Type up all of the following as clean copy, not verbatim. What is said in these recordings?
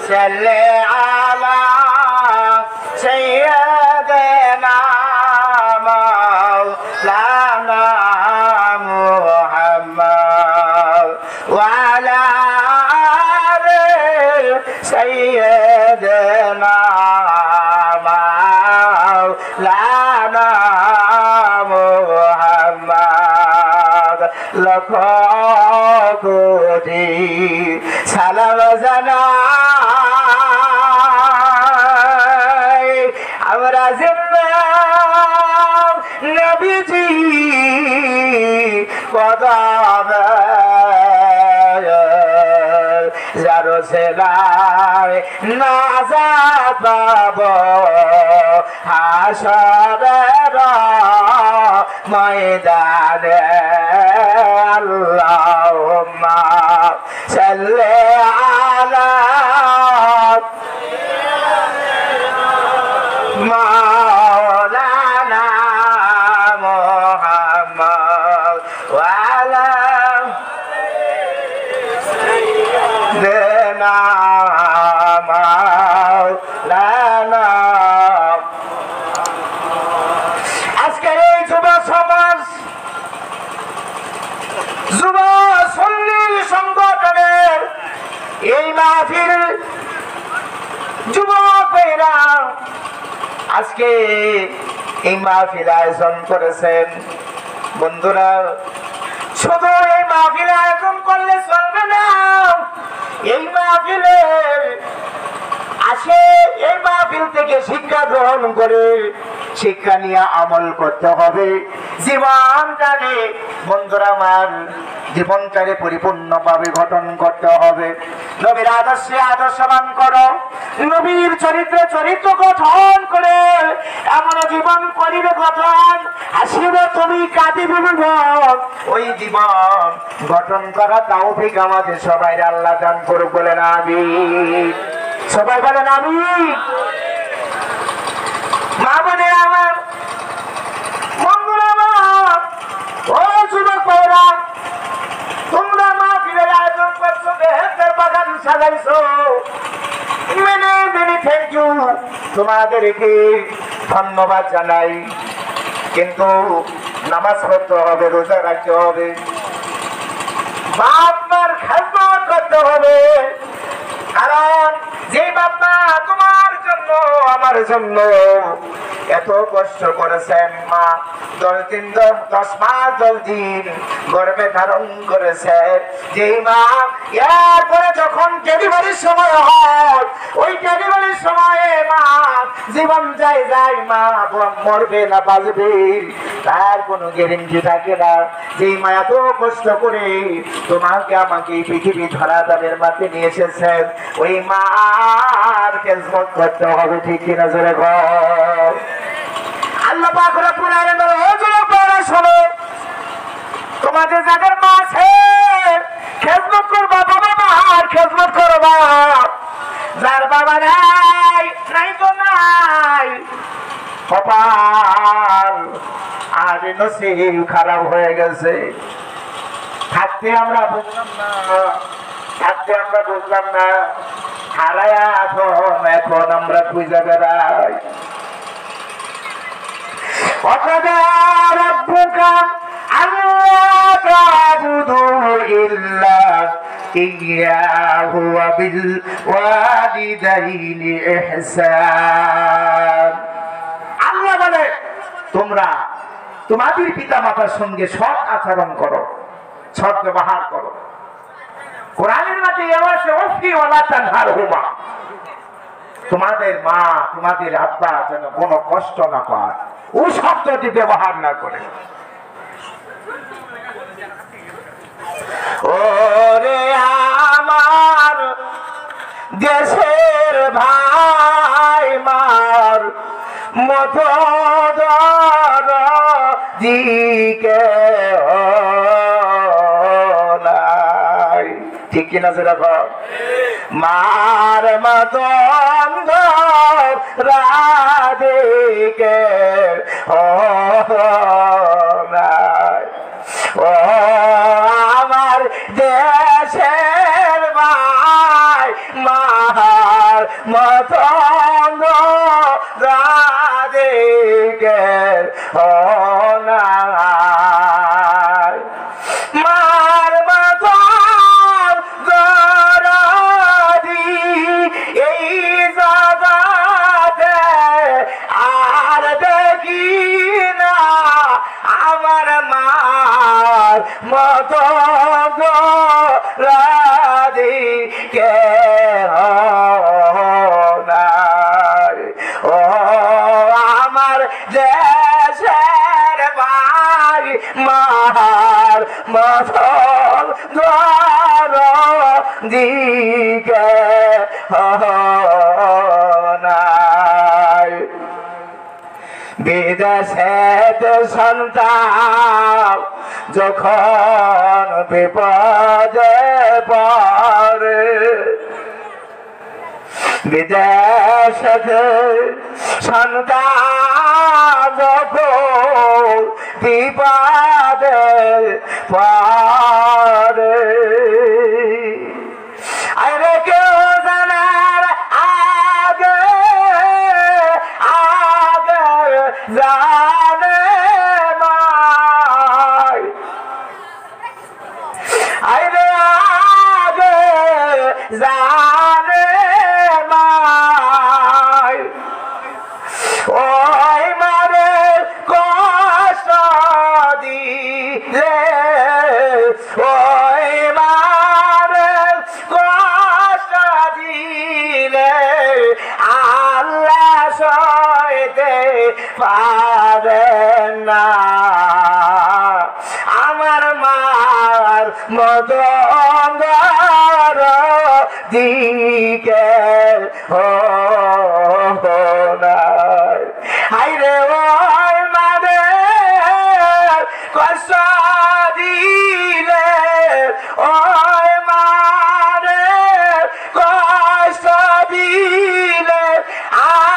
صل على سيدنا مولانا محمد وعلى آل سيدنا مولانا محمد لك কোটি সালাম জানাই আমরা জিন্দা নবীজি কদমে যার সেলায় নাজাত পাবো হাসরের ময়দানে আল্লাহুম্মা সাল্লি আলা মাওলানা মুহাম্মদ ওয়া আলা সাইয়্যিদিনা মাওলানা। আজকের এই যুব সমাজ যুব সুন্নি সংগঠনের এই মাহফিল যুবকেরা আজকে এই মাহফিল আয়োজন করেছেন। বন্ধুরা, শুধু এই মাহফিল আয়োজন করলে চলবে না, এই মাহফিলের আসে এই মাহফিল থেকে শিক্ষা গ্রহণ করে শিক্ষা নিয়ে আমল করতে হবে। জীবনটাকে বন্ধুরা আমার জীবনটাকে পরিপূর্ণভাবে গঠন করতে হবে। নবীর আদর্শে আদর্শবান করো, নবীর চরিত্রে চরিত্র গঠন করে এমন জীবন করিবে গঠন আসিবে তুমি কাটিবে জীবন। ওই জীবন গঠন করা তৌফিক আমাদের সবাই আল্লাহ দান করুক, বলেন আমিন। সবাই বলেন আমিন। মা বোনের আমার, বন্ধুরা আমার, ও যুবক ভাইরা, তোমরা মাহফিলের আয়োজন করছো, বেহেশতের বাগান সাজাইছো, মেনে মেনে থ্যাংক ইউ, তোমাদেরকে ধন্যবাদ জানাই। কিন্তু নামাজ পড়তে হবে, রোজা রাখতে হবে, বাপ মার খেদমত করতে হবে। কারণ যে বাবা তোমার জন্য আমার জন্য এত কষ্ট করেছেন, মা 10 মাস 10 দিন গর্ভে ধারণ করেছে, যেই মা এরপরে যখন ডেলিভারির সময় হয়, ওই ডেলিভারির সময়ে মা জীবন যায় মা মরবে না বাঁচবে তার কোনো গ্যারেন্টি থাকে না। যেই মা এত কষ্ট করে তোমাকে আমাকে এই পৃথিবী ধরা দামের মাঠে নিয়ে এসেছেন, ওই মার খেদমত করতে হবে, ঠিক কিনা জোরে বল। আল্লাহ পাক রব্বুল আলামিন শোনো, তোমাদের যাদের মা আছে খেদমত করবা, বাবা মার খেদমত করবা। যার বাবা নাই তো নাই, কপাল আজ নসিব খারাপ হয়ে গেছে। থাকতে আমরা বুঝলাম না, হারায়া এখন আমরা খুঁজে বেড়াই। ربك ألا تعبدوا إلا إياه وبالوالدين إحسان। আল্লাহ বলে তোমরা তোমাদের পিতা মাতার সঙ্গে সৎ আচরণ করো, সৎ ব্যবহার করো। কোরআনের মাঝে আছে ওফি ওয়ালা তানহারহুমা, তোমাদের মা তোমাদের আব্বা যেন কোনো কষ্ট না পায়, ও শব্দটি ব্যবহার না করে। ওরে আমার দেশের ভাই মার মধুর দিকে ঠিক কিনা যেরকম মার মতন্দ রাধিকে ও আমার দেশের মা মার মতন রাধিকে নাই মার মতন রাধি এই জগতে আর দেখি না আমার মার মতন রাধিকে নাই ও আমার দেশের ভাই মার মতন দিকে নাই বিদেশেতে সন্তান যখন বিপদে পড়ে বিদেশেতে সন্তান যখন বিপদে পড়ে আরে কেউ জানার আগে আগে জানে মাই আরে আগে জানে মাই ওই মারে কষ্ট দিলে ওই মারে কষ্ট দিলে আল্লাহ সইতে পারে না আমার মার মদন দিকে হাইরে ওই মানে কষ্ট দিলে ওই মানে কষ্ট দিলে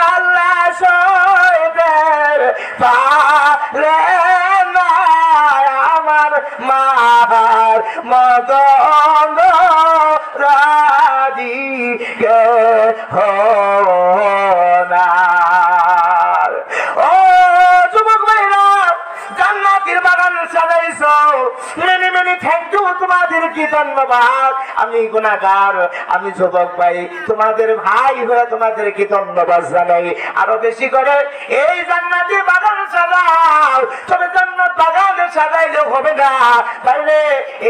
আল্লাহ সইতে পারে না আমার মার মদন রাধিকে হনার ও যুবক ভাইরা জান্নাতের বাগান সাজাইছো মেনি মেনি থ্যাংক ইউ তোমাদের কি ধন্যবাদ আমি গুনাহগার আমি যুবক ভাই তোমাদের ভাই হয়ে তোমাদের কি ধন্যবাদ জানাই আরো বেশি করে এই জান্নাতের বাগান সাজাও তবে জান্নাত বাগানে সাজাইলে হবে না তাহলে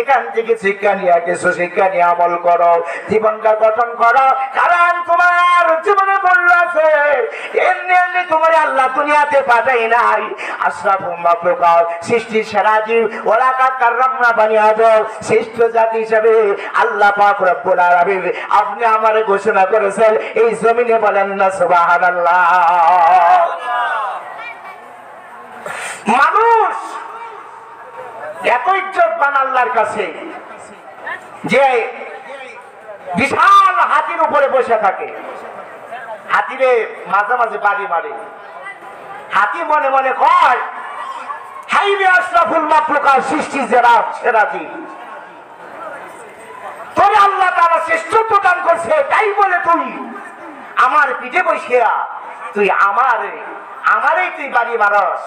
এখান থেকে শিক্ষা নিয়ে কিছু শিক্ষা নিয়ে আমল করো জীবনটা গঠন করো কারণ তোমার জীবনে বলল আছে এমনি এমনি তোমার আল্লাহ দুনিয়াতে পাঠাই নাই আশরাফুল মাখলুকাত সৃষ্টির সেরা জীব ওয়ালাকাদ কাররামনা বানি আদম শ্রেষ্ঠ জাতি হিসেবে আল্লাহ পাক রব্বুল আলামিন আপনি আমারে ঘোষণা করেছেন এই জমিনে বলেন না সুবহানাল্লাহ মানুষ এত ইজ্জতবান আল্লাহর কাছে যে বিশাল হাতির উপরে বসে থাকে হাতিরে মাঝে মাঝে বাড়ি মারে হাতি মনে মনে কয় হাইরে আশরাফুল মাখলুকাত সৃষ্টি সেরা জীব তোরে আল্লাহ তাআলা শ্রেষ্ঠত্ব দান করছে তাই বলে তুই আমার পিঠে বসিয়া তুই আমারই তুই বাড়ি মারস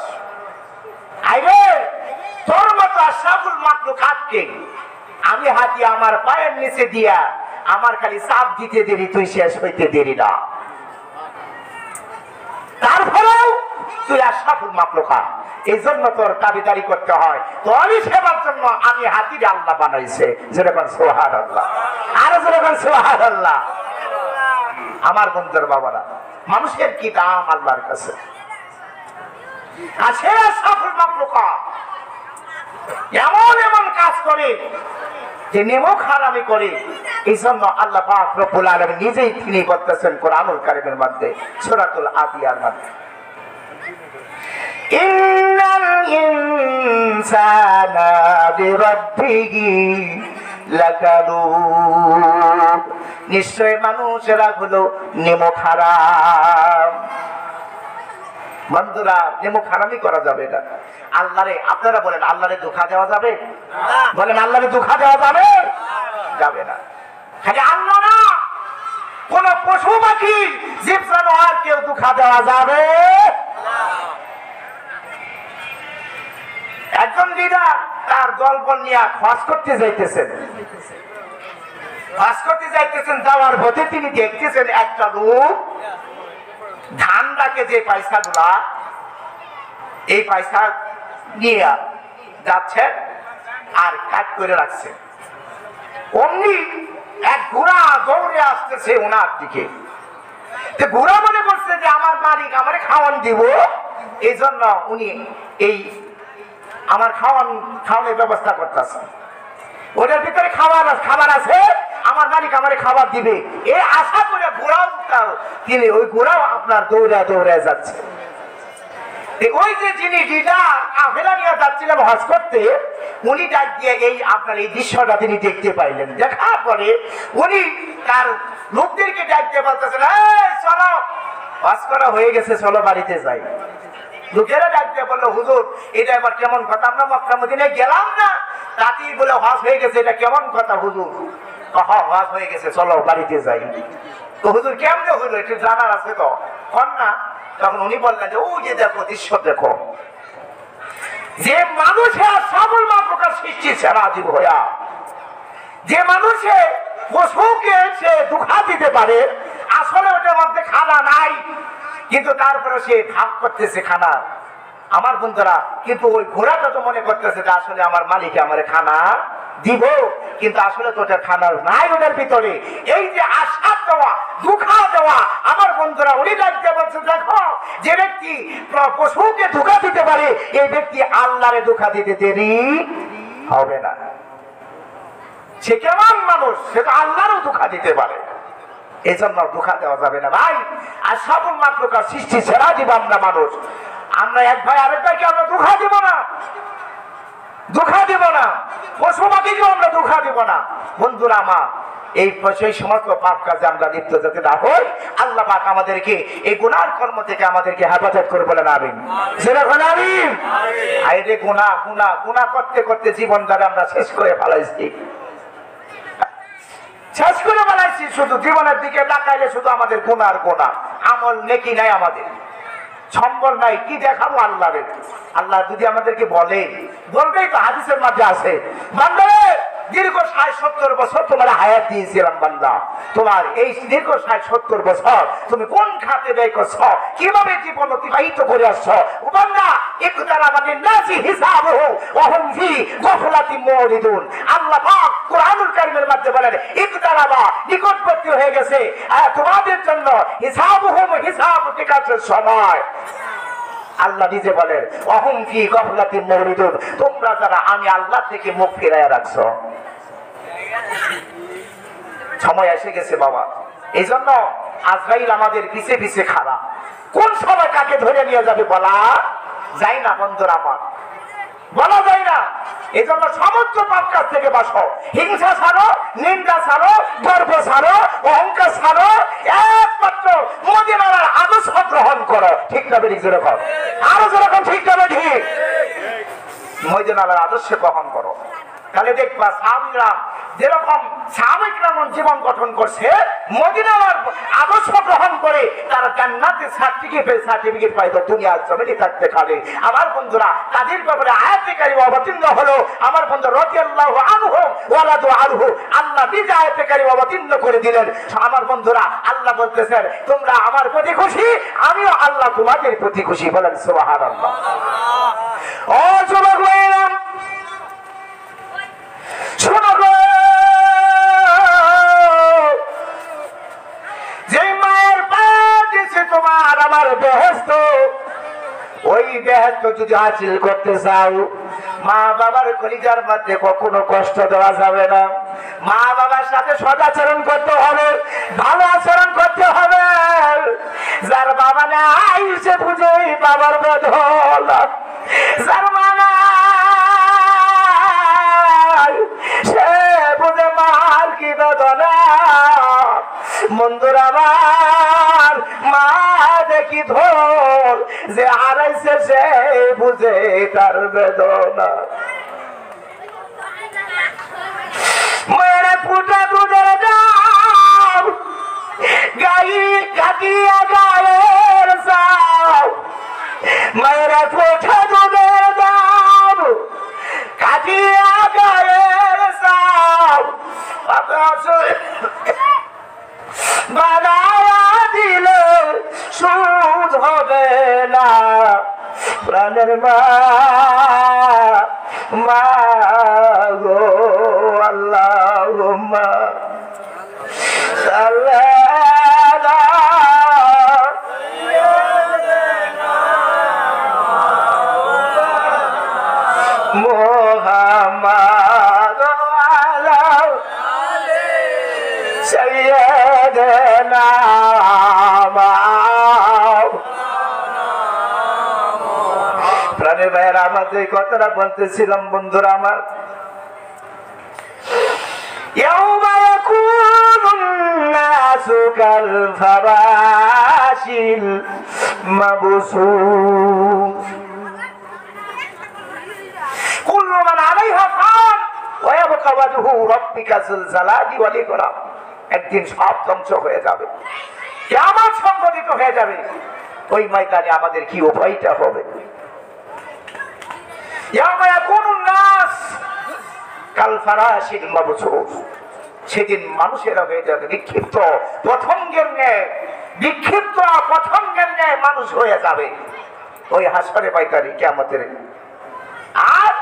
আইরে তোর মতো আশরাফুল মাখলুকাতকে আমি হাতি আমার পায়ের নিচে দিয়া আমার খালি চাপ দিতে দেরি তুই শেষ হইতে দেরি না তারপরেও তুই আশরাফুল মাখলুকাত এই জন্য তোর দাবিদারি করতে হয় তোরই সেবার জন্য আমি হাতিরে আল্লাহ বানাইছে যেরকম সুবহানাল্লাহ আর যেরকম সুবহানাল্লাহ আমার বন্ধুর বাবারা মানুষের কি দাম আল্লাহর কাছে আছে আশরাফুল মাখলুকাত এমন এমন কাজ করে যে নেমক হারামি করে এই জন্য আল্লাহ পাক রব্বুল আলামিন নিজেই তিনি বলতেছেন কোরআনুল কারীমের মধ্যে সূরাতুল আদিয়ার মধ্যে ইন্নাল ইনসানা বিরাব্বিহি লাকানুন নিশ্চয় মানুষেরা হলো নেমক হারাম বন্ধুরা নেমক হারামি করা যাবে না আল্লাহরে আপনারা বলেন আল্লাহরে ধোঁকা দেওয়া যাবে বলেন আল্লাহরে ধোঁকা দেওয়া যাবে যাবে না খালি আল্লাহ না পশু পাখি জীব জানোয়ার কেউ দুঃখা দেওয়া যাবে। একজন লিডার তার দলবল নিয়ে খরচ করতে যাইতেছেন, যাওয়ার পথে তিনি দেখতেছেন একটা লোক ধান রাখে যে পয়সাগুলা, এই পয়সা নিয়ে যাচ্ছে আর কাট করে রাখছে। অমনি এক ঘোড়া দৌড়ে আসতেছে ওনার দিকে। ঘোড়া মনে করছে যে আমার মালিক আমারে খাওয়ান দিব, এই জন্য উনি এই আমার খাওয়ানোর ব্যবস্থা করতেছে। ওটার ভিতরে খাবার আছে, আমার মালিক আমারে খাবার দিবে, এই আশা করে ঘোড়াও তিনি ওই ঘোড়াও আপনার দৌড়ে যাচ্ছে। ওই যে যিনি লিডার কাফেলা নিয়ে যাচ্ছিলেন হজ করতে, উনি ডাক দিয়ে এই আপনার এই দৃশ্যটা তিনি দেখতে পাইলেন। দেখার পরে উনি তার লোকদেরকে ডাক দিয়ে বলতেছেন, চলো হজ করা হয়ে গেছে, চলো বাড়িতে যাই। লোকেরা ডাক দিয়ে বললো, হুজুর এটা এবার কেমন কথা, আমরা মক্কা মদিনায় গেলাম না, তাতেই বলে হজ হয়ে গেছে, এটা কেমন কথা হুজুর? হজ হয়ে গেছে, চলো বাড়িতে যাই। তো হুজুর কেমনে হইলো একটু জানার আছে তো কন না। তখন উনি বললেন যে ওই যে দেখো দৃশ্য দেখো, যে মানুষে সকল মাত্রকার সৃষ্টি সেরা জীব হইয়া, যে মানুষে পশুকে সে দুঃখা দিতে পারে, আসলে ওটার মধ্যে খানা নাই, কিন্তু তারপরে সে ভাগ করতেছে খানা। আমার বন্ধুরা, কিন্তু ওই ঘোড়াটা তো মনে করতেছে যে আসলে আমার মালিক আমারে খানা দিব, কিন্তু আসলে তো ওটা খানার নাই ওটার ভিতরে। এই যে আশা দেওয়া, ধোঁকা দেওয়া, আমার বন্ধুরা উনি ডাকতে বলছে, দেখো যে ব্যক্তি পশুকে ধোঁকা দিতে পারে, এই ব্যক্তি আল্লাহরে ধোঁকা দিতে দেরি হবে না। সে কেমন মানুষ, সে তো আল্লাহরও ধোঁকা দিতে পারে, এই জন্য ধোঁকা দেওয়া যাবে না ভাই। আর সকল মাত্রকার সৃষ্টি সেরা জীব আমরা মানুষ, আমরা এক ভাই আরেক ভাইকে আমরা ধোঁকা দিব না, পশু পাখিকেও আমরা ধোঁকা দিব না। বন্ধুরা আমার, সেই সমস্ত পাপ কাজে আমরা লিপ্ত যাতে না হই, আল্লাহ পাক আমাদেরকে এই গুনার কর্ম থেকে আমাদেরকে হেফাজত করে বলেন আমিন। যেরকম আমিন। আইরে গুনাহ করতে করতে জীবন দ্বারা আমরা শেষ করে ফেলাইছি, শুধু জীবনের দিকে তাকাইলে শুধু আমাদের গুনার গোনা, আমল নেকি নাই, আমাদের সম্বল নাই, কি দেখাবো আল্লাহরে? আল্লাহ যদি আমাদেরকে বলবেই তো হাদিসের মধ্যে আছে, বান্দারে দীর্ঘ 60-70 বছর তোমার হায়াত দিয়েছিলাম বান্দা, তোমার এই দীর্ঘ 60-70 বছর তুমি কোন খাতে ব্যয় করছ, কিভাবে জীবন অতিবাহিত করে আসছ? ও বান্দা, ইকতারাবাতিন নাসি হিসাবুহু ওয়া হুম ফি গাফলাতিন মুরিদুন। আল্লাহ পাক কুরআনুল কারীমের মধ্যে বলেন, ইকতারাবা নিকটবর্তী হয়ে গেছে তোমাদের জন্য হিসাবুহুম হিসাব টিকাছের সময়। আল্লাহ নিজে বলেন, ওয়া হুম ফি গাফলাতিন মুরিদুন, তোমরা যারা আমি আল্লাহ থেকে মুখ ফিরাইয়া রাখছো, সময় এসে গেছে বাবা। এই জন্য আজরাইল আমাদের পিছে পিছে খাড়া, কোন সময় কাকে ধরে নিয়ে যাবে বলা যায় না বন্ধুরা আমার, বলা যায় না। এই জন্য সমস্ত পাপ কাজ থেকে বাঁচো, হিংসা ছাড়ো, নিন্দা ছাড়ো, গর্ব ছাড়ো, অহংকার ছাড়ো, একমাত্র মদিনার আদর্শ গ্রহণ করো। ঠিক না বেরিয়ে যেরকম, আরো যেরকম ঠিক না ঠিক, মদিনার আদর্শ গ্রহণ করো, তাহলে দেখবা সাহাবীরা যেরকম জীবন গঠন করছে, মদিনার আদর্শ গ্রহণ করে তারা জান্নাতে সার্টিফিকেট পাইতো দুনিয়ার জমিনে থাকতে পারে। আমার বন্ধুরা, তাদের ব্যাপারে আয়াতে কারিমা অবতীর্ণ হলো। আমার বন্ধু রাদিয়াল্লাহু আনহু ওয়ালাদু আনহু, আল্লাহ নিজে আয়াতে কারিমা অবতীর্ণ করে দিলেন। আমার বন্ধুরা, আল্লাহ বলতেছেন, তোমরা আমার প্রতি খুশি, আমিও আল্লাহ তোমাদের প্রতি খুশি। বলেন সুবহানাল্লাহ। ও যুবক ভাইরা, শোনো গো, যে মায়ের পাশে তোমার আমার বেহেশত, ওই বেহেশত যদি হাসিল করতে চাও, মা বাবার কলিজার মধ্যে কখনো কষ্ট দেওয়া যাবে না। মা বাবার সাথে সদাচরণ করতে হবে, ভালো আচরণ করতে হবে। যার বাবা নাই সে বুঝে বাবার বদল, যার মা নাই সে বুঝে মার কি বেদনা। বন্ধুরা আমার, মা দেখি ধর যে হারাইছে সে বুঝে তার বেদনা। মেরে ফুটা দুধের দাম গাই প্রাণের মা মা গো আল্লাহুম্মা মুহাম্মদ আলা সাইয়্যিদিনা প্রাণের ভাইয়েরা আমার যে কথাটা বলতেছিলাম বন্ধুরা আমার ইয়াউমা ইয়াকুনুন নাসু কাল ফারাশিল মাবসুস কুল্লু মান আলাইহা ফান ওয়া ইয়াবকা ওয়াজহু রাব্বিকা যুল জালালি ওয়াল ইকরাম একদিন সব ধ্বংস হয়ে যাবে কিয়ামত সংঘটিত হয়ে যাবে ওই ময়দানে আমাদের কি উপায়টা হবে ইয়াউমা ইয়াকুনুন নাস কাল ফারাশিল মাবসুস সেদিন মানুষেরা হয়ে যাবে বিক্ষিপ্ত পতঙ্গের ন্যায় বিক্ষিপ্ত পতঙ্গের ন্যায় মানুষ হয়ে যাবে ওই হাসরে ময়দানে কিয়ামতের আর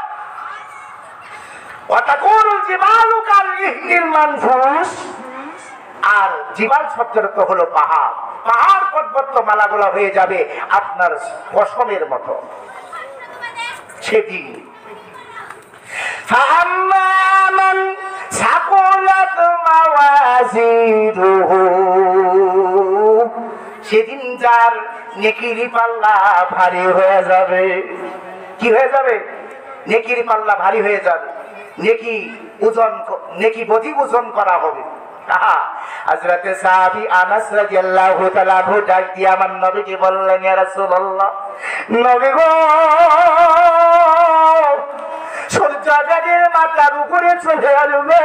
ওয়াতাকুনুল জিবালু কাল ইহনিল মানফুস আর জিবাল শব্দের তো হলো পাহাড় পাহাড় পর্বত মালাগুলো হয়ে যাবে আপনার পশমের মতো সেদিন ফাআম্মা মান সাকুলাত মাওয়াজিনুহু সেদিন যার নেকির পাল্লা ভারী হয়ে যাবে কি হয়ে যাবে নেকির পাল্লা ভারী হয়ে যাবে নেকি ওজন নেকি বধি ওজন করা হবে হযরতে সাহাবী আনাস রাদিয়াল্লাহু তাআলা ডাক দিয়ে আমার নবীকে বললেন ইয়া রাসূলুল্লাহ নবী গো সূর্যের মাথার উপরে চলে আসবে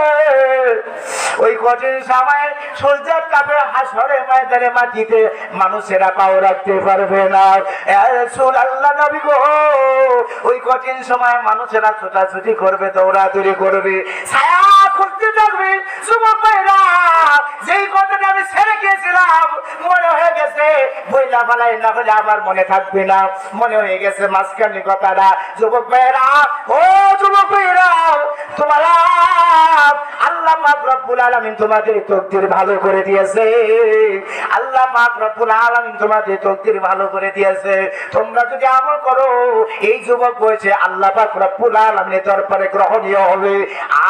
ওই কঠিন সময় সূর্যের তাপে হাসরের ময়দানে মাটিতে মানুষেরা পাও রাখতে পারবে না ইয়া রাসূলুল্লাহ নবী গো ওই কঠিন সময় মানুষেরা ছোটাছুটি করবে দৌড়াদৌড়ি করবে ছায়া খুঁজতে থাকবে যুবক ভাইরা যেই কথাটা আমি ছেড়ে গিয়েছিলাম মনে হয়ে গেছে বইলা বালাই না হলে আমার মনে থাকবে না মনে হয়ে গেছে মাঝখানে কথাটা যুবক ভাইরা ও যুবক ভাইরা তোমরা আল্লাহ পাক রব্বুল আলামিন তোমাদের তকদির ভালো করে দিয়েছে আল্লাহ পাক রব্বুল আলামিন তোমাদের তকদির ভালো করে দিয়েছে তোমরা যদি আমল করো এই যুবক বয়সে আল্লাহ পাক রব্বুল আলামিনের দরবারে গ্রহণীয় হবে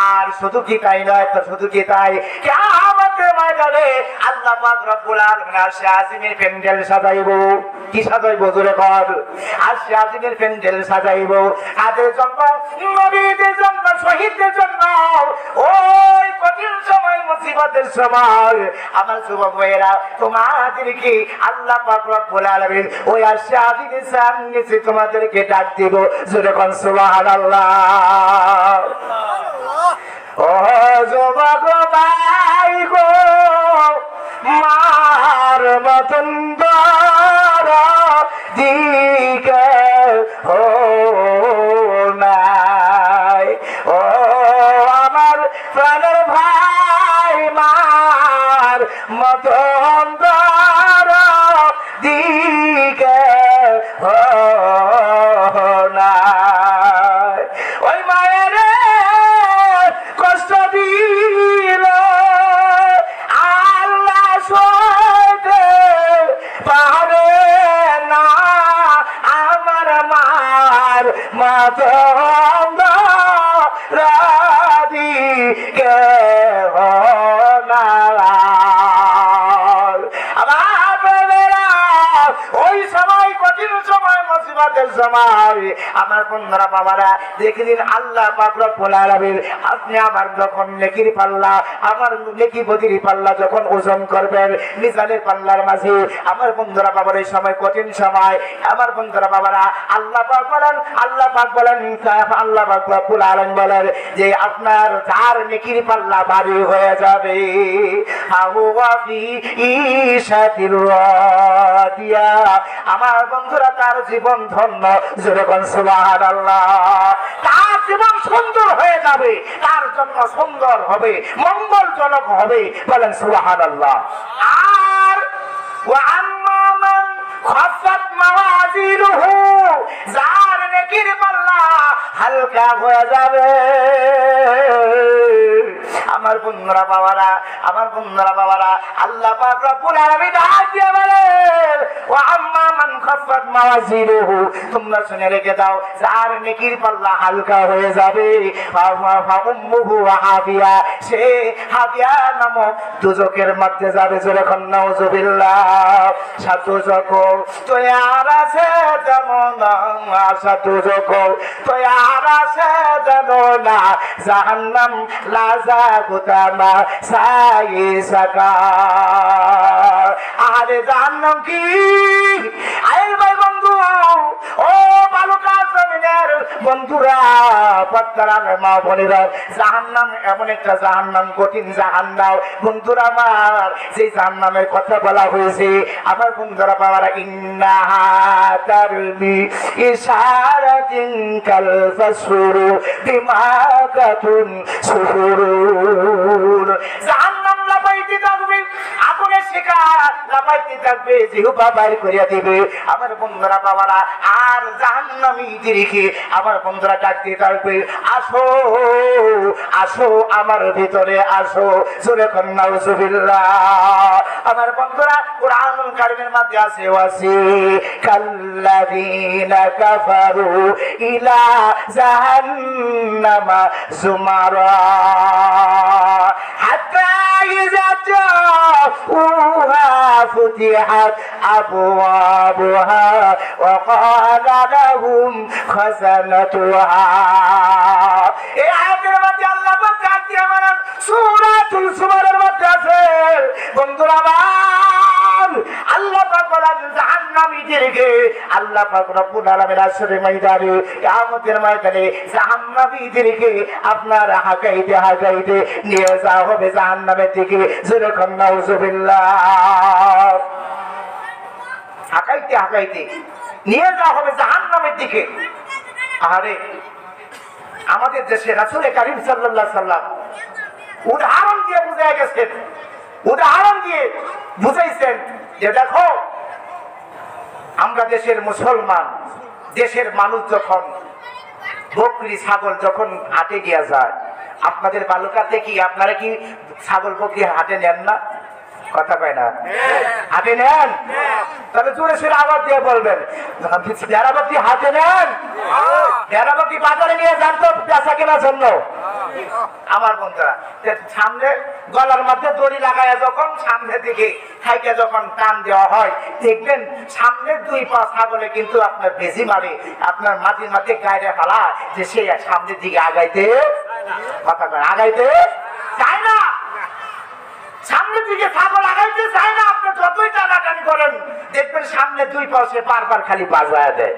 আর শুধু কি তাই নয় শুধু কি তাই কিয়ামতের ময়দানে আল্লাহ পাক রব্বুল আলামিন আরশে আজিমের প্যান্ডেল সাজাইবো কি সাজাইবো জোরে কর আরশে আজিমের প্যান্ডেল সাজাইবো কাদের জন্য নবীদের জন্য শহীদদের জন্য ওই কঠিন সময় মুসিবতের সময় আমার যুবক ভাইয়েরা তোমাদেরকে আল্লাহ পাক রব্বুল আলামিন ওই আরশে আজিমের সামনে তোমাদেরকে ডাক দিব জোরে কোন সুবহানাল্লাহ ও যুবক ভাই গো মার মতন দিকে ও নাই ও আমার প্রাণের ভাই মার মতন দিকে ও নাই ওই মায়ের কষ্ট দিল আল্লাহ সইতে পারে না আমার মার মাতঙ্গ রাধি কে ওই সময় কঠিন সময় মুসিবতের সময় আমার বন্ধুরা বাবারা দেখলেন আল্লাহ পাক রব্বুল আলামিন আপনি আমার যখন নেকির পাল্লা আমার নেকি বদির পাল্লা যখন ওজন করবেন মিজানের পাল্লার মাঝে আমার বন্ধুরা বাবার এই সময় কঠিন সময় আমার বন্ধুরা বাবারা আল্লাহ পাক বলেন আল্লাহ পাক বলেন আল্লাহ পাক রব্বুল আলামিন বলেন যে আপনার যার নেকির পাল্লা ভারী হয়ে যাবে আহুয়া ফি ইশাতির রাদিয়া আমার বন্ধুরা তার জীবন ধন্য জোরে কোন সুবহানাল্লাহ তার জীবন সুন্দর হয়ে যাবে তার জন্য সুন্দর হবে মঙ্গলজনক হবে বলেন সুবহানাল্লাহ আর ওয়া আম্মা মান খাফাত মাওয়াজিনুহু নেকির পাল্লা হালকা হয়ে যাবে। আমার বন্ধুরা বাবারা, আমার বন্ধুরা বাবারা, আল্লাহ পাক রব্বুল আলামিন ডাক দিয়ে বলেন, ওয়া আম্মা মান খাফফাত মাওয়াজিনুহু, তোমরা শুনে রেখে দাও, যার নেকির পাল্লা হালকা হয়ে যাবে, ফা উম্মুহু হাবিয়া, সে হাবিয়া নামক দুজকের মধ্যে যাবে। যখন নাউজুবিল্লাহ, সাতুজক তৈয়ার আছে যেমন সাতুজক তৈয়ার আছে যেন না, জাহান্নাম লাজা গুতামা সাই সাকা। আরে জাহান্নাম কি? আরে ভাই বন্ধু, ও বালুকা জমিনের বন্ধুরা, পদ্মার মা বোনেরা, জাহান্নাম এমন একটা জাহান্নাম, কঠিন জাহান্নাম বন্ধুরা আমার, যে জাহান্নামের কথা বলা হয়েছে আমার বন্ধুরা বাবারা, ইন্নাহা তারমি ইশারাতিন কাল ফাসুরু বিমা কাতুন সুহুরুন। জাহান্নাম লাফাইতে থাকবে, আগুনের শিখা লাফাইতে থাকবে, জিহ্বা বাইর করিয়া দিবে আমার বন্ধুরা বাবারা। আর জাহান্নামীদেরকে আমার বন্ধুরা ডাকতে থাকবে, আসো আসো আমার ভিতরে আসো। জোরে কোন নাউজুবিল্লাহ। আমার বন্ধুরা কুরআনুল কারীমের মধ্যে আছে, ওয়াসি কাল্লাযীনা কাফারু ইলা জাহান্নামা যুমারা হাত্তা ইযা জাউহা ফুতিহাত আবওয়াবুহা ওয়া ক্বালা লাহুম খাযানাতুহা। এই আয়াতের মধ্যে আল্লাহ পাক জাতীয় আমার সূরাতুল জুমারের মধ্যে আছে বন্ধুরা আমার, আল্লাহ পাক বলেন জাহান্নামীদেরকে আল্লাহ পাক রব্বুল আলামিন আসরের ময়দানে, কিয়ামতের ময়দানে জাহান্নামীদেরকে আপনার হাঁকাইতে হাঁকাইতে নিয়ে যাওয়া হবে জাহান্নামের দিকে। যেরকম নাউজুবিল্লাহ, হাঁকাইতে হাঁকাইতে নিয়ে যাওয়া হবে জাহান্নামের দিকে। আরে আমাদের দেশে রাসূল কারীম সাল্লাল্লাহু আলাইহি সাল্লাম উদাহরণ দিয়ে বুঝাই গেছেন, উদাহরণ দিয়ে বুঝাইছেন যে দেখো, আমরা দেশের মুসলমান, দেশের মানুষ যখন বকরি ছাগল যখন হাটে গিয়া যায়, আপনাদের বালুকাতে কি আপনারা কি ছাগল বকরি হাটে নেন না? কথা কয় না, হাটে নেন? তবে জোরে সোরে আওয়াজ দিয়ে বলবেন, যারা বকরি হাটে নেন, যারা বকরি বাজারে নিয়ে যান তো পেঁচা কেনার জন্য। আমার বন্ধুরা সামনে গলার মধ্যে দড়ি লাগায় যখন সামনের দিকে খাইকে যখন টান দেওয়া হয়, দেখবেন সামনের দুই পা ছাগলে কিন্তু আপনার বেজি মারে, আপনার মাটির মাঠে গায়ে ফেলা, যে সে সামনের দিকে আগাইতে, কথা কয়, আগাইতে চায় না, সামনের দিকে ছাগল আগাইতে চায় না। আপনি যতই টানাটানি করেন দেখবেন সামনে দুই পাশে বারবার খালি বাজায় দেয়,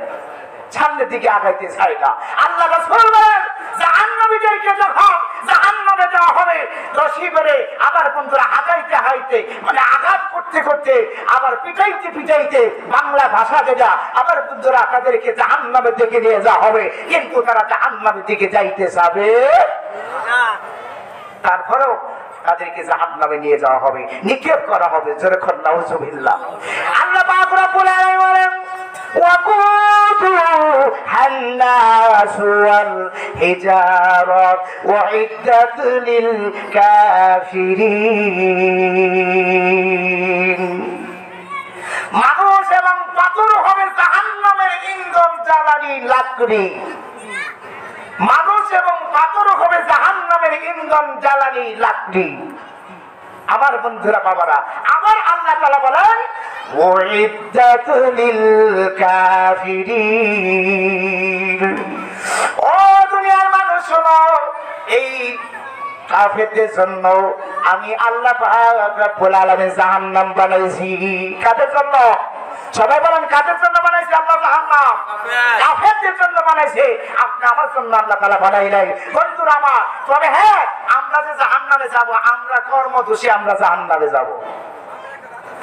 সামনের দিকে আগাইতে চায় না। আল্লাহ রাসূল বলেন জাহান্নামীদেরকে যখন জাহান্নামে দেওয়া হবে, রশি বেড়ে আবার বন্ধুরা হাঁটাইতে হাইতে, মানে আঘাত করতে করতে, আবার পিটাইতে পিটাইতে, বাংলা ভাষা যেটা, আবার বন্ধুরা তাদেরকে জাহান্নামের দিকে নিয়ে যাওয়া হবে, কিন্তু তারা জাহান্নামের দিকে যাইতে যাবে না। তারপরেও তাদেরকে জাহান্নামে নিয়ে যাওয়া হবে, নিক্ষেপ করা হবে। যেরকম নাউজুবিল্লাহ। আল্লাহ পাক রব্বুল আলামিন বলেন, وقودها الناس والحجارة أعدت للكافرين। মানুষ এবং পাথর হবে জাহান্নামের ইন্ধন, জ্বালানি, লাকড়ি। মানুষ এবং পাথর হবে জাহান্নামের ইন্ধন, জ্বালানি, লাকড়ি। আমার বন্ধুরা বাবারা, আবার আল্লাহ তাআলা বলেন উইদ্দাত লিল কাফিরিন। ও দুনিয়ার মানুষ শোনো, এই কাফেরদের জন্য আমি আল্লাহ পাক রব্বুল আলামিন জাহান্নাম বানাইছি। কাদের জন্য? সবাই বলেন, কাদের জন্য বানাইছে আল্লাহ জাহান্নাম? কাফেরদের জন্য বানাইছে। আপনি আমার জন্য আল্লাহ তাআলা বানাই নাই বন্ধুরা আমার। তবে হ্যাঁ, আমরা যে জাহান্নামে যাব, আমরা কর্মদোষে আমরা জাহান্নামে যাব,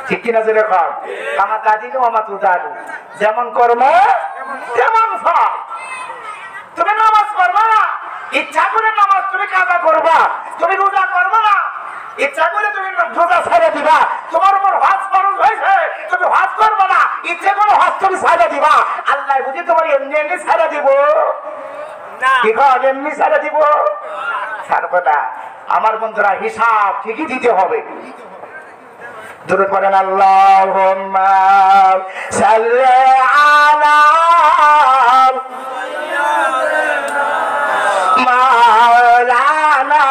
ঠিক কিনা? যেরকম আমার দাদিনু আমার তো দাদু, যেমন কর্ম তেমন ফল। তুমি নামাজ পড়বা না, ইচ্ছা করে নামাজ তুমি কাজা করবা, তুমি রোজা করবা না, ইচ্ছা করে তুমি রোজা ছেড়ে দিবা। তোমার উপর হজ ফরজ হয়েছে, তুমি হজ করবা না, ইচ্ছে করে হজ তুমি ছেড়ে দিবা। আল্লাহ আল্লাহ বুঝি তোমার এমনি এমনি ছাড়া দিব কি এমনি ছাড়া দিব ছাড়বো না। আমার বন্ধুরা হিসাব ঠিকই দিতে হবে। দূরে পড়েন আল্লাহুম্মা সাল্লি আলা মাওলানা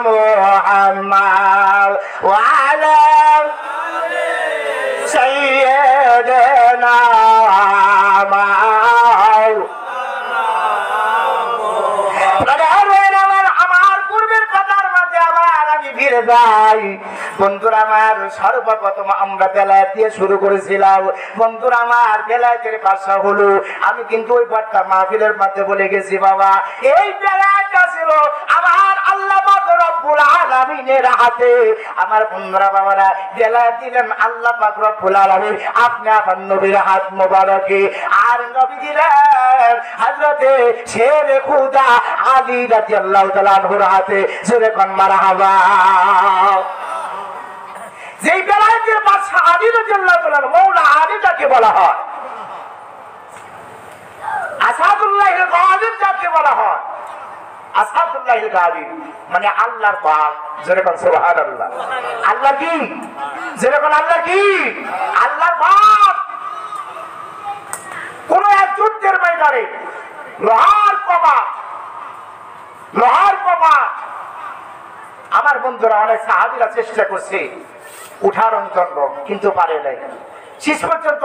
মুহাম্মদ ওয়া আলা সাইয়্যিদিনা বন্ধুরা আমার সর্বপ্রথম আমরা বেলায়েত দিয়ে শুরু করেছিলাম। বন্ধুরা আমার বেলায়েতের ভাষা হলো, আমি কিন্তু ওই বার্তা মাহফিলের মধ্যে বলে গেছি বাবা, এই বেলায়েতটা ছিল আমার আল্লাহ পাক রব্বুল আলামিনের হাতে। আমার বন্ধুরা বাবারা বেলায়েত দিলেন আল্লাহ পাক রব্বুল আলামিন আপনি আমার নবীর হাত মোবারকে, আর নবী দিলেন হযরতে শেরে খুদা আলী রাদিয়াল্লাহু তাআলা আনহুর হাতে। জোরে কোন মারহাবা। যেই বেলায়েতের বাদশা আলী রাদিয়াল্লাহু তাআলা মওলা আলী যাকে বলা হয়, আসাদুল্লাহিল গালিব যাকে বলা হয়, আসাদুল্লাহিল গালিব মানে আল্লাহর পাক। জোরে কোন সুবহানাল্লাহ। আল্লাহ কি? জোরে কোন আল্লাহ কি? আল্লাহর পাক। কোন এক যুদ্ধের ময়দানে লোহার কবাট আমার বন্ধুরা অনেক সাহাবীরা চেষ্টা করছে উঠার জন্য, কিন্তু পারে নাই। শেষ পর্যন্ত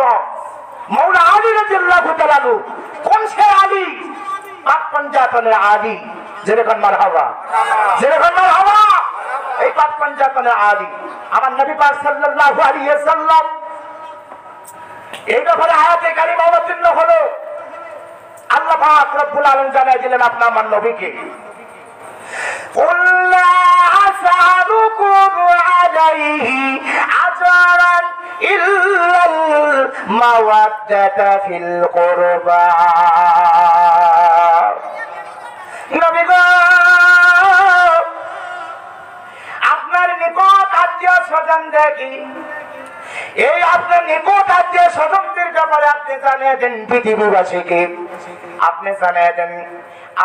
মওলা আলী রাদিয়াল্লাহু তাআলা কোন সে আলী? পাক পঞ্জাতনের আলী। যেরকম মারহাবা, যেরকম মারহাবা। এই পাক পঞ্জাতনের আলী আমার নবী পাক সাল্লাল্লাহু আলাইহি ওয়াসাল্লাম এই ব্যাপারে আয়াতে কারিমা অবতীর্ণ হলো। আল্লাহ পাক রব্বুল আলামিন জানাই দিলেন আপনি আমার নবীকে, قُلْ لَا أَسْأَلُكُمْ عَلَيْهِ أَجْرًا إِلَّا الْمَوَدَّةَ فِي الْقُرْبَى। নবী গো, আপনার নিকট আত্মীয় স্বজন দেখি, এই আপনার নিকট আত্মীয় স্বজনদের ব্যাপারে আপনি জানিয়ে দেন পৃথিবীবাসীকে, আপনি জানিয়ে দেন,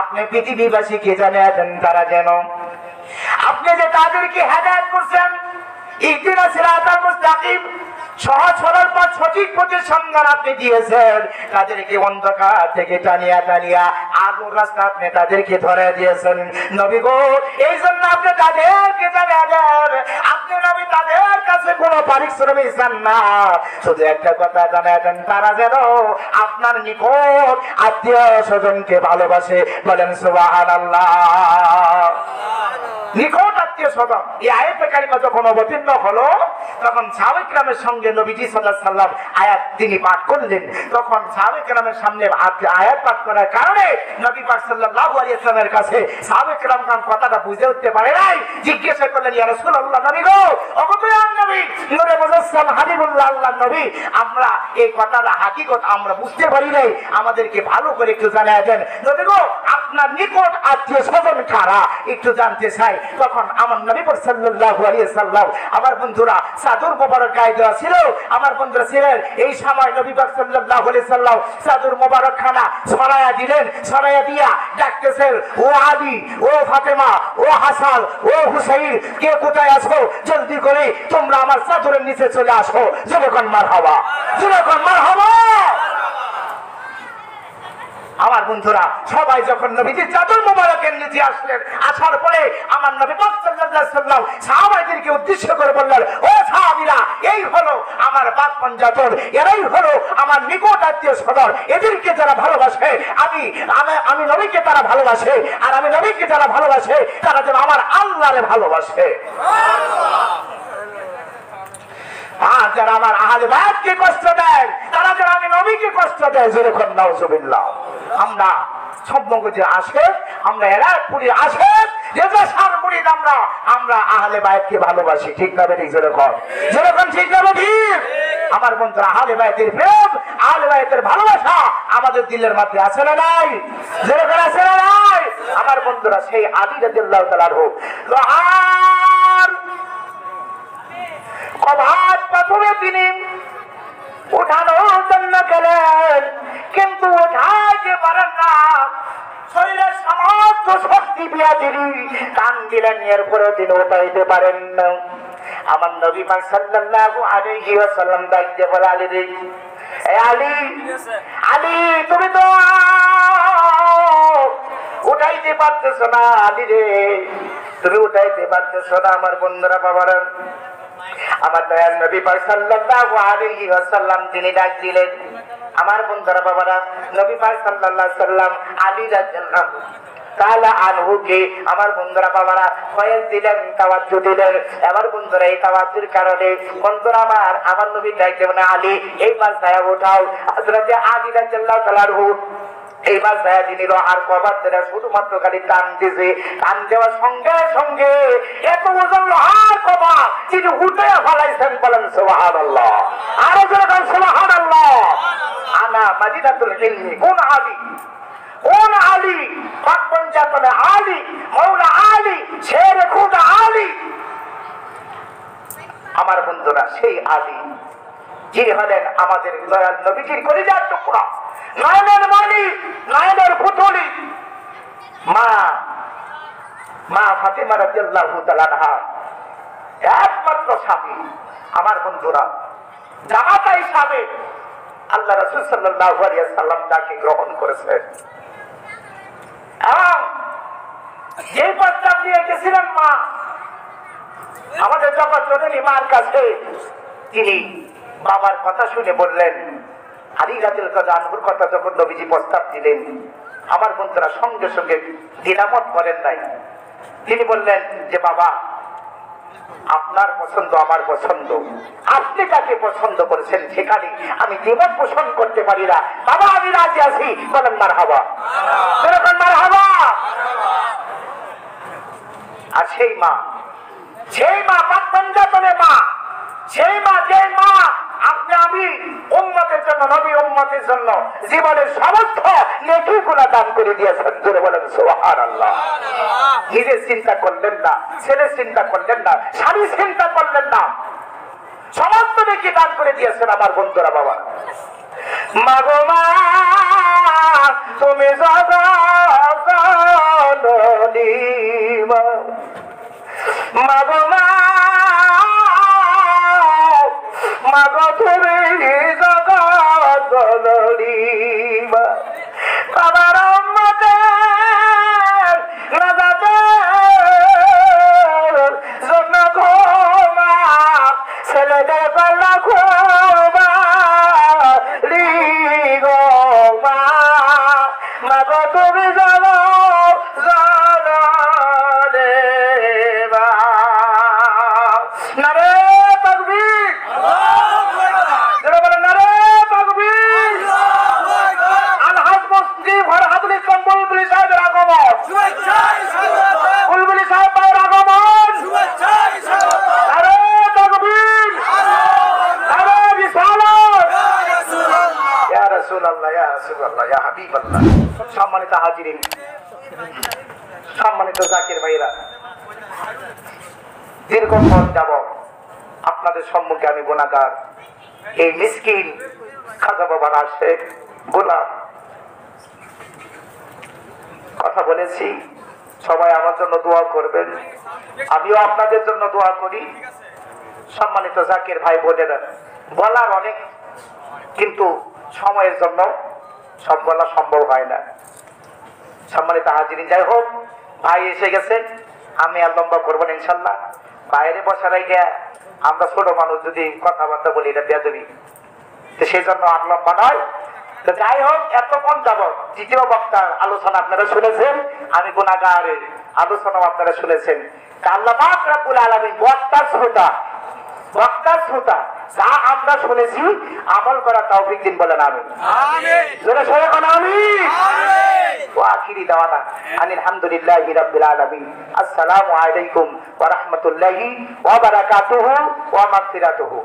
আপনি পৃথিবীবাসীকে জানিয়ে দেন তারা যেন আপনি যে তাদেরকে হেদায়েত করছেন, ইহদিনাস সিরাতাল মুস্তাকিম, সহজ সরল পথ সঠিক পথের সন্ধান আপনি দিয়েছেন, তাদেরকে অন্ধকার থেকে টানিয়া টানিয়া আলোর রাস্তা আপনি তাদেরকে ধরে দিয়েছেন। নবী গো, এই জন্য আপনি তাদেরকে জানিয়ে দেন, আপনি নবী তাদের কাছে কোনো পারিশ্রমিক চান না, শুধু একটা কথা জানিয়ে দেন তারা যেন আপনার নিকট আত্মীয় স্বজনকে ভালোবাসে। বলেন সুবহানাল্লাহ। নিকট আত্মীয় স্বজন এই আয়াতে কারিমা যখন অবতীর্ণ হলো, তখন সাহাবায়ে কেরামের সঙ্গে নবীজি সাল্লাল্লাহু আলাইহি সাল্লাম আয়াত তিনি পাঠ করলেন। তখন সাহাবায়ে কেরামের সামনে আয়াত পাঠ করার কারণে নবী পাক সাল্লাল্লাহু আলাইহি ওয়াসাল্লামের কাছে সাহাবায়ে কেরাম কথাটা বুঝে উঠতে পারে নাই। জিজ্ঞাসা করলেন, ইয়া রাসূলুল্লাহ, নবী গো, ওগো দয়ার নবী, নূরে মুজাসসাম হাবিবুল্লাহ আল্লাহর নবী, আমরা এই কথাটা হাকিকত আমরা বুঝতে পারি নাই, আমাদেরকে ভালো করে একটু জানিয়ে দেন। নবী গো, আপনার নিকট আত্মীয় স্বজন কারা একটু জানতে চাই। তখন আমার নবী সাল্লাল্লাহু আলাইহি সাল্লাম, আমার বন্ধুরা চাদর মোবারক গায়ে দেওয়া ছিল, আমার বন্ধুরা ছিলেন এই সময় নবী সাল্লাল্লাহু আলাইহি সাল্লাম চাদর মোবারক খানা ছড়ায়া দিলেন। ছড়ায়া দিয়া ডাকতেছেন, ও আলী, ও ফাতেমা, ও হাসান, ও হুসাইন, কে কোথায় আছো? জলদি করে তোমরা আমার চাদরের নিচে চলে আসো। যখন মারহাবা, যখন মারহাবা। আমার বন্ধুরা সবাই যখন নবীজির চাদর মোবারকের নিচে আসলেন, আসার পরে আমার নবী পাক সাল্লাল্লাহু আলাইহি সাল্লাম সাহাবাদেরকে উদ্দেশ্য করে বললেন, ও সাহাবীরা, এই হলো আমার পাক পঞ্জাতন, এরাই হলো আমার নিকট আত্মীয় স্বজন, এদেরকে যারা ভালোবাসে আমি নবীকে তারা ভালোবাসে, আর আমি নবীকে যারা ভালোবাসে তারা যেন আমার আল্লাহরে ভালোবাসে। আর যারা আমার আহলে বায়তকে কষ্ট দেয়, তারা যেন আমি নবীকে কষ্ট দেয়। যেরকম নাউজুবিল্লাহ। আমরা সম্মগজে আসে, আমরা এরাপুরি আসে, রেজাসার মুরিদ, আমরা আহলে বায়তকে ভালোবাসি। ঠিক না বেঠিক? যেরকম ঠিক না বেঠিক? আমার বন্ধুরা, আহলে বায়তের প্রেম, আহলে বায়তের ভালোবাসা আমাদের দিলের মধ্যে আছে না নাই? যেরকম আছে না নাই? আমার বন্ধুরা, সেই আলী রাদিয়াল্লাহু তাআলা আনহু লোহার কবাট পাথরে তিনি উঠানোর জন্য গেলেন, কিন্তু উঠাইতে পারেন না। শরীরের সমস্ত শক্তি দিয়া তিনি কান দিলেন, এরপরেও তিনি উঠাইতে পারেন না। আমার নবী পাক সাল্লাল্লাহু আলাইহি ওয়াসাল্লাম ডাকতে বলে, আলী রে, এ আলী, আলী তুমি তো উঠাইতে পারতেছো না, আলী রে তুমি উঠাইতে পারতেছো না। আমার বন্ধুরা, বাবারা, আমার দয়াল নবী পাক সাল্লাল্লাহু আলাইহি ওয়াসাল্লাম তিনি ডাক দিলেন। আমার বন্ধুরা, বাবারা, নবী পাক সাল্লাল্লাহু আলাইহি ওয়াসাল্লাম আলী রাদিয়াল্লাহু তাআলা আনহুকে আমার বন্ধুরা, বাবারা, ফয়েজ দিলেন, তাওয়াজ্জু দিলেন। আমার বন্ধুরা, এই তাওয়াজ্জুর কারণে বন্ধুরা আমার নবী ডাক দেবেন, আলী এইবার ছায়া উঠাও। হযরত আলী রাদিয়াল্লাহু তাআলা আনহু এইবার ছায়া তিনি আর কভার ধরে শুধুমাত্র খালি টান দিয়েছে। টান দেওয়ার সঙ্গে সঙ্গে এত ওজন লোহার কভার তিনি উঠে ফেলাইছেন। বলেন সুবহানাল্লাহ, আরো জোরে বলেন সুবহানাল্লাহ। আনা মাদিনাতুল ইলমি, কোন আলী, কোন আলী, পাক পঞ্জাতনে আলী, মৌলা আলী, শেরে খুদা আলী। আমার বন্ধুরা, সেই আলী যিনি হলেন আমাদের দয়াল নবীজির কলিজার টুকরা, নয়নের মণি, নয়নের পুতুলি, মা ফাতেমা রাদিয়াল্লাহু তাআলা আনহা একমাত্র স্বামী। আমার বন্ধুরা, জামাতা হিসাবে আল্লাহ রাসূল সাল্লাল্লাহু আলাইহি ওয়াসাল্লাম তাকে গ্রহণ করেছেন। এবং যে প্রস্তাব নিয়ে গেছিলেন মা আমাদের জগৎ জননী মার কাছে, তিনি বাবার কথা শুনে বললেন, আলী রাদিয়াল্লাহু আনহুর কথা যখন নবীজি প্রস্তাব দিলেন, আমার বন্ধুরা সঙ্গে সঙ্গে দ্বিধামত করেন নাই। তিনি বললেন যে বাবা, আপনার পছন্দ আমার পছন্দ, আপনি কাকে পছন্দ করেছেন সেখানে আমি দ্বিমত পোষণ করতে পারি না। বাবা আমি রাজি আছি। বলেন মারহাবা, বলেন মারহাবা। আর সেই মা পাক পঞ্জাতনের মা, সেই মা, যে মা আপনি আমি উম্মতের জন্য, নবী উম্মতের জন্য জীবনের সমস্ত নেকিগুলো দান করে দিয়েছেন। জোরে বলেন সুবহানাল্লাহ। নিজের চিন্তা করলেন না, ছেলের চিন্তা করলেন না, স্বামীর চিন্তা করলেন না, সমস্ত নেকি দান করে দিয়েছেন। আমার বন্ধুরা, বাবা, মাগো মা তুমি জগৎজননী, মাগো মা, মাগো তুমি জগৎজননী, বাবার উম্মতের নাজাতের জন্য গো মা, ছেলেদের গলা খুবালি গো মা, মাগো তুমি জগৎজননী। নারে তাকবীর, যারা বলেন নারে তাকবীর। আলহাজ মুফতি ফরহাদুল ইসলাম বুলবুলি সাহেবের আগমন, বুলবুলি সাহেব ভাইয়ের আগমন, নারে তাকবীর, নারে রিসালাত। ইয়া রাসূলুল্লাহ, ইয়া রাসূলুল্লাহ, ইয়া হাবিবাল্লাহ। সম্মানিত হাজিরিন, সম্মানিত জাকির ভাইরা, দীর্ঘক্ষণ যাবত আপনাদের সম্মুখে আমি গুনাহগার, এই মিসকিন খাজা বাবার আশেক গোলাম কথা বলেছি। সবাই আমার জন্য দোয়া করবেন, আমিও আপনাদের জন্য দোয়া করি। সম্মানিত জাকির ভাই বোনেরা, বলার অনেক, কিন্তু সময়ের জন্য সব বলা সম্ভব হয় না। সম্মানিত হাজিরিন, যাই হোক, ভাই এসে গেছেন, আমি আর লম্বা করবো না ইনশাল্লাহ। বাইরে বসা রেখে আমরা ছোট মানুষ যদি কথাবার্তা বলি এটা বেয়াদবি, তো সেই জন্য আর লম্বা নয়। তো যাই হোক, এতক্ষণ যাবত তৃতীয় বক্তার আলোচনা আপনারা শুনেছেন, আমি গুনাহগারের আলোচনা আপনারা শুনেছেন। আল্লাহ পাক রব্বুল আলামিন বক্তার শ্রোতা যা আমরা শুনেছি আমল করা তৌফিক দিন। বলেন আমিন। জোরে সরে কোন আমিন। ওয়া আখিরি দাওয়ানা আলহামদুলিল্লাহি রাব্বিল আলামিন। আসসালামু আলাইকুম ওয়া রাহমাতুল্লাহি ওয়া বারাকাতুহু ওয়া মাগফিরাতুহু।